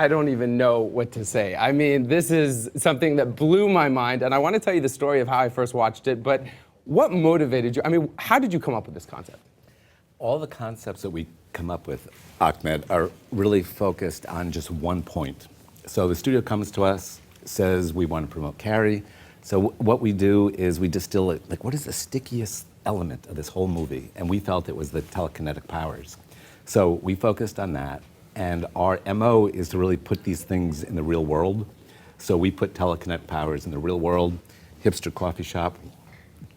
I don't even know what to say. I mean, this is something that blew my mind, and I want to tell you the story of how I first watched it, but what motivated you? I mean, how did you come up with this concept? All the concepts that we come up with, Ahmed, are really focused on just one point. So the studio comes to us, says we want to promote Carrie. So what we do is we distill it, like what is the stickiest element of this whole movie? And we felt it was the telekinetic powers. So we focused on that. And our MO is to really put these things in the real world. So we put telekinetic powers in the real world, hipster coffee shop,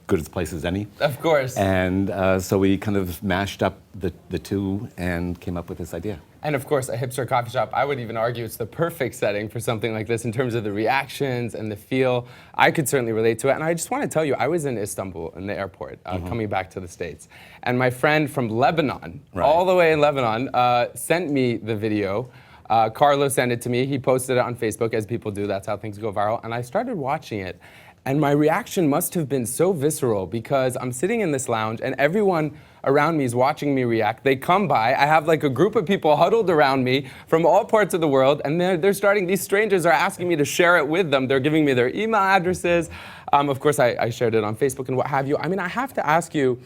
good as place as any. Of course. And so we kind of mashed up the two and came up with this idea. And of course, a hipster coffee shop, I would even argue it's the perfect setting for something like this in terms of the reactions and the feel. I could certainly relate to it. And I just want to tell you, I was in Istanbul in the airport coming back to the States. And my friend from Lebanon, all the way in Lebanon, sent me the video. Carlos sent it to me. He posted it on Facebook, as people do. That's how things go viral. And I started watching it. And my reaction must have been so visceral because I'm sitting in this lounge and everyone around me is watching me react. They come by. I have like a group of people huddled around me from all parts of the world, and they're starting, these strangers are asking me to share it with them. They're giving me their email addresses. Of course, I shared it on Facebook and what have you. I mean, I have to ask you,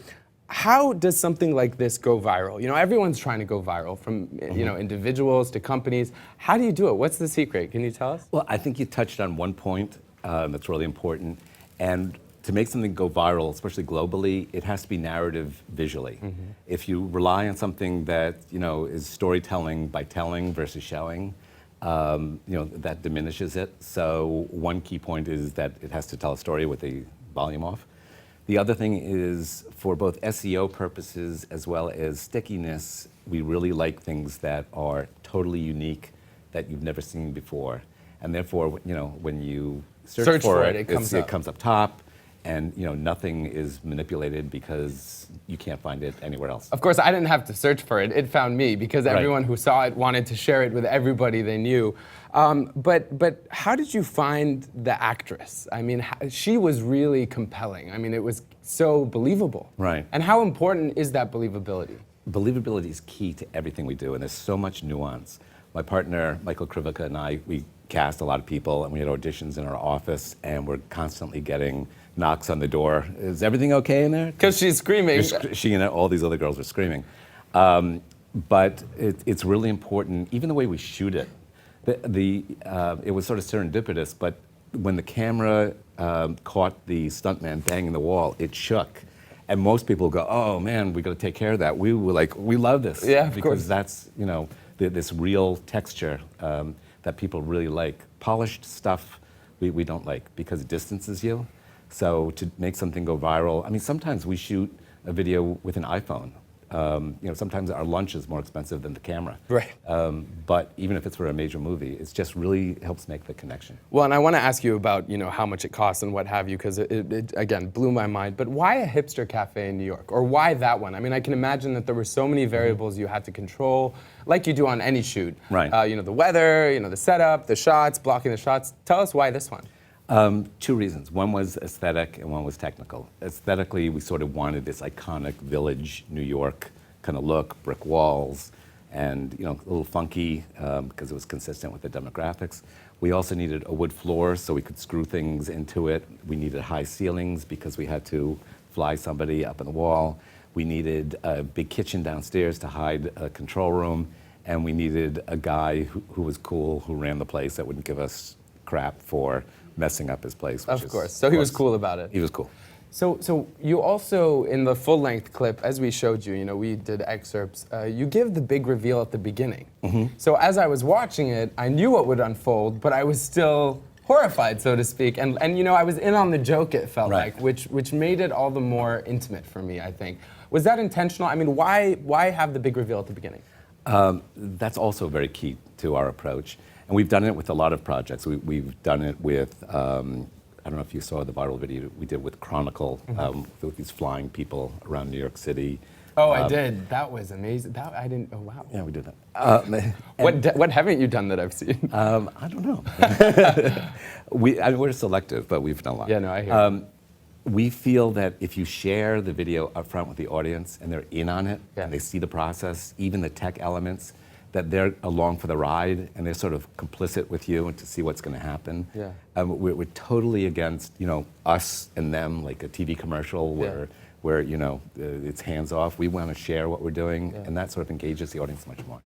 how does something like this go viral? You know, everyone's trying to go viral, from you know, individuals to companies. How do you do it? What's the secret? Can you tell us? Well, I think you touched on one point that's really important. And to make something go viral, especially globally, it has to be narrative visually. If you rely on something that, you know, is storytelling by telling versus showing, you know, that diminishes it. So one key point is that it has to tell a story with the volume off. The other thing is, for both SEO purposes as well as stickiness, we really like things that are totally unique, that you've never seen before. And therefore, you know, when you search for it, it comes up top, and you know, nothing is manipulated because you can't find it anywhere else. Of course, I didn't have to search for it. It found me because everyone who saw it wanted to share it with everybody they knew. But how did you find the actress? I mean, she was really compelling. I mean, it was so believable. Right. And how important is that believability? Believability is key to everything we do, and there's so much nuance. My partner, Michael Krivica, and I, we cast a lot of people, and we had auditions in our office, and we're constantly getting knocks on the door. Is everything okay in there? Because she's screaming. She and all these other girls are screaming. But it's really important, even the way we shoot it. It was sort of serendipitous, but when the camera caught the stuntman banging the wall, it shook. And most people go, oh man, we got to take care of that. We were like, we love this. Yeah, of because course. That's, you know, this real texture that people really like. Polished stuff we don't like because it distances you. So to make something go viral, I mean, sometimes we shoot a video with an iPhone. You know, sometimes our lunch is more expensive than the camera. Right. But even if it's for a major movie, it just really helps make the connection. Well, and I want to ask you about, you know, how much it costs and what have you, because it again blew my mind. But why a hipster cafe in New York, or why that one? I mean, I can imagine that there were so many variables you had to control, like you do on any shoot. Right. You know, the weather, you know, the setup, the shots, blocking the shots. Tell us why this one. Two reasons. One was aesthetic and one was technical. Aesthetically, we sort of wanted this iconic village, New York kind of look, brick walls, and you know, a little funky because it was consistent with the demographics. We also needed a wood floor so we could screw things into it. We needed high ceilings because we had to fly somebody up in the wall. We needed a big kitchen downstairs to hide a control room, and we needed a guy who was cool, who ran the place, that wouldn't give us crap for messing up his place. Of course. So he was cool about it. He was cool. So you also, in the full-length clip, as we showed you, you know, we did excerpts, you give the big reveal at the beginning. So as I was watching it, I knew what would unfold, but I was still horrified, so to speak. And you know, I was in on the joke, it felt like, which made it all the more intimate for me, I think. Was that intentional? I mean, why have the big reveal at the beginning? That's also very key to our approach. And we've done it with a lot of projects. We've done it with, I don't know if you saw the viral video we did with Chronicle, with these flying people around New York City. Oh, I did. That was amazing. That I didn't. Oh, wow. Yeah, we did that. What haven't you done that I've seen? I don't know. We're selective, but we've done a lot. Yeah, no, I hear. We feel that if you share the video up front with the audience and they're in on it, and they see the process, even the tech elements, that they're along for the ride and they're sort of complicit with you and to see what's going to happen. Yeah. We're totally against, us and them, like a TV commercial where it's hands off. We want to share what we're doing, and that sort of engages the audience much more.